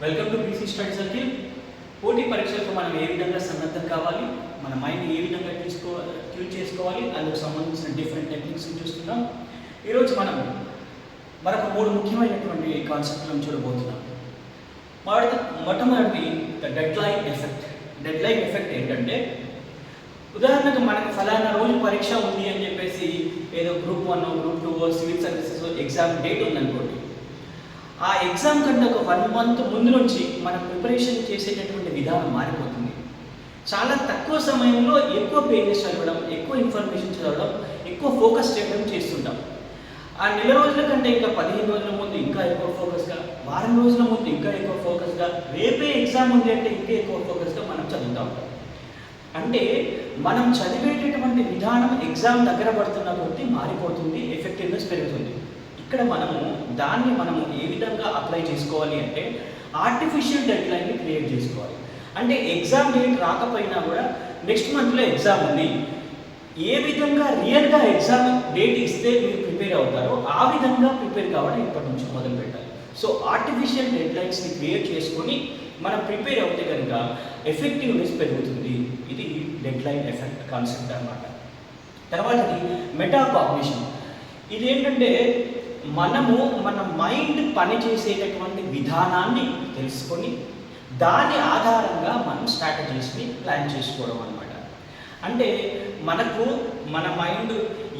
Welcome to BC study circle. పోటీ పరీక్షలకు మనం ఏ విధంగా సన్నద్ధం కావాలి, మన మైండ్ ఏ విధంగా ట్యూన్ చేసుకోవాలి, అందుకు సంబంధించిన డిఫరెంట్ టెక్నిక్స్ చూస్తున్నాం. ఈరోజు మనం మరొక 3 ముఖ్యమైనటువంటి కాన్సెప్ట్లను చూడబోతున్నాం. మొట్టమొదటి డెడ్లైన్ ఎఫెక్ట్. డెడ్లైన్ ఎఫెక్ట్ ఏంటంటే, ఉదాహరణకు మనకు ఫలానా రోజు పరీక్ష ఉంది అని చెప్పేసి ఏదో group 1 group 2 civil services exam date ఉందనుకోండి. ఆ ఎగ్జామ్ కంటే ఒక 1 మంత్ ముందు నుంచి మనం ప్రిపరేషన్ చేసేటటువంటి విధానం మారిపోతుంది. చాలా తక్కువ సమయంలో ఎక్కువ పేజెస్ చదవడం, ఎక్కువ ఇన్ఫర్మేషన్ చదవడం, ఎక్కువ ఫోకస్ చేయడం చేస్తుంటాం. ఆ నెల రోజుల కంటే ఇంకా 15 రోజుల ముందు ఇంకా ఎక్కువ ఫోకస్గా, వారం రోజుల ముందు ఇంకా ఎక్కువ ఫోకస్గా, రేపే ఎగ్జామ్ ఉంది అంటే ఇంకా ఎక్కువ ఫోకస్గా మనం చదువుతూ ఉంటాం. అంటే మనం చదివేటటువంటి విధానం ఎగ్జామ్ దగ్గర పడుతున్న కొద్దీ మారిపోతుంది, ఎఫెక్టివ్నెస్ పెరుగుతుంది. ఇక్కడ మనము ఏ విధంగా అప్లై చేసుకోవాలి అంటే, ఆర్టిఫిషియల్ డెడ్లైన్ని క్రియేట్ చేసుకోవాలి. అంటే ఎగ్జామ్ డేట్ రాకపోయినా కూడా నెక్స్ట్ మంత్లో ఎగ్జామ్ ఉంది, ఏ విధంగా రియల్గా ఎగ్జామ్ డేట్ ఇస్తే మీరు ప్రిపేర్ అవుతారో ఆ విధంగా ప్రిపేర్ కావడం ఇప్పటి నుంచి మొదలు పెట్టాలి. సో ఆర్టిఫిషియల్ డెడ్లైన్స్ని క్రియేట్ చేసుకొని మనం ప్రిపేర్ అవుతే కనుక ఎఫెక్టివ్నెస్ పెరుగుతుంది. ఇది డెడ్లైన్ ఎఫెక్ట్ కాన్సెప్ట్ అన్నమాట. తర్వాతది మెటాకాగ్నిషన్. ఇదేంటంటే, మనము మన మైండ్ పనిచేసేటటువంటి విధానాన్ని తెలుసుకొని దాని ఆధారంగా మనం స్ట్రాటజీస్ని ప్లాన్ చేసుకోవడం అనమాట. అంటే మన మైండ్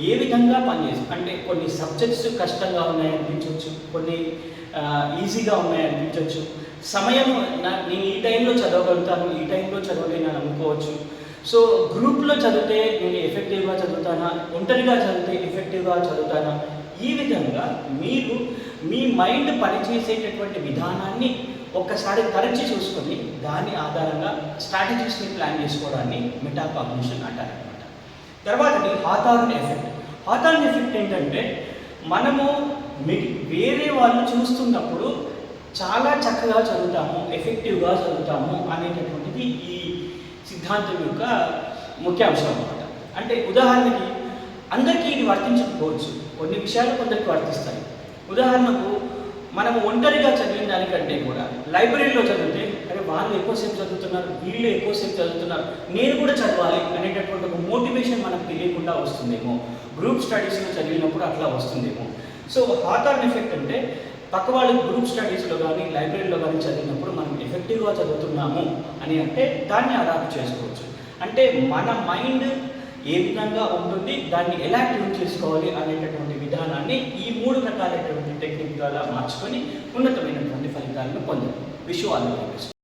ఏ విధంగా పనిచేస్తుంది అంటే, కొన్ని సబ్జెక్ట్స్ కష్టంగా ఉన్నాయనిపించవచ్చు, కొన్ని ఈజీగా ఉన్నాయనిపించవచ్చు. సమయం నేను ఈ టైంలో చదవగలుగుతాను, ఈ టైంలో చదవలేను అని అనుకోవచ్చు. సో గ్రూప్లో చదివితే నేను ఎఫెక్టివ్గా చదువుతానా, ఒంటరిగా చదివితే ఎఫెక్టివ్గా చదువుతానా, ఈ విధంగా మీరు మీ మైండ్ పనిచేసేటటువంటి విధానాన్ని ఒక్కసారి తరచి చూసుకొని దాని ఆధారంగా స్ట్రాటజీస్ని ప్లాన్ చేసుకోవడాన్ని మెటాకాగ్నిషన్ అంటారనమాట. తర్వాతది హాథార్న్ ఎఫెక్ట్. హాథార్న్ ఎఫెక్ట్ ఏంటంటే, మనము వేరే వాళ్ళు చూస్తున్నప్పుడు చాలా చక్కగా చదువుతాము, ఎఫెక్టివ్గా చదువుతాము అనేటటువంటిది ఈ సిద్ధాంతం యొక్క ముఖ్యాంశం అన్నమాట. అంటే ఉదాహరణకి అందరికీ ఇది వర్తించకపోవచ్చు, కొన్ని విషయాలు కొందరికి వర్తిస్తాయి. ఉదాహరణకు మనం ఒంటరిగా చదివిన దానికంటే కూడా లైబ్రరీలో చదివితే, అరే వాళ్ళు ఎక్కువసేపు చదువుతున్నారు, వీళ్ళు ఎక్కువసేపు చదువుతున్నారు, నేను కూడా చదవాలి అనేటటువంటి ఒక మోటివేషన్ మనకు తెలియకుండా వస్తుందేమో. గ్రూప్ స్టడీస్లో చదివినప్పుడు అట్లా వస్తుందేమో. సో హాథార్న్ ఎఫెక్ట్ అంటే, పక్క వాళ్ళు గ్రూప్ స్టడీస్లో కానీ లైబ్రరీలో కానీ చదివినప్పుడు మనం ఎఫెక్టివ్గా చదువుతున్నాము అని అంటే దాన్ని అడాప్ట్ చేసుకోవచ్చు. అంటే మన మైండ్ ఏ విధంగా ఉంటుంది, దాన్ని ఎలా ట్యూన్ చేసుకోవాలి అనేటటువంటి విధానాన్ని ఈ 3 రకాలైనటువంటి టెక్నిక్ ద్వారా మార్చుకొని ఉన్నతమైనటువంటి ఫలితాలను పొందాలి. Wish you all the best.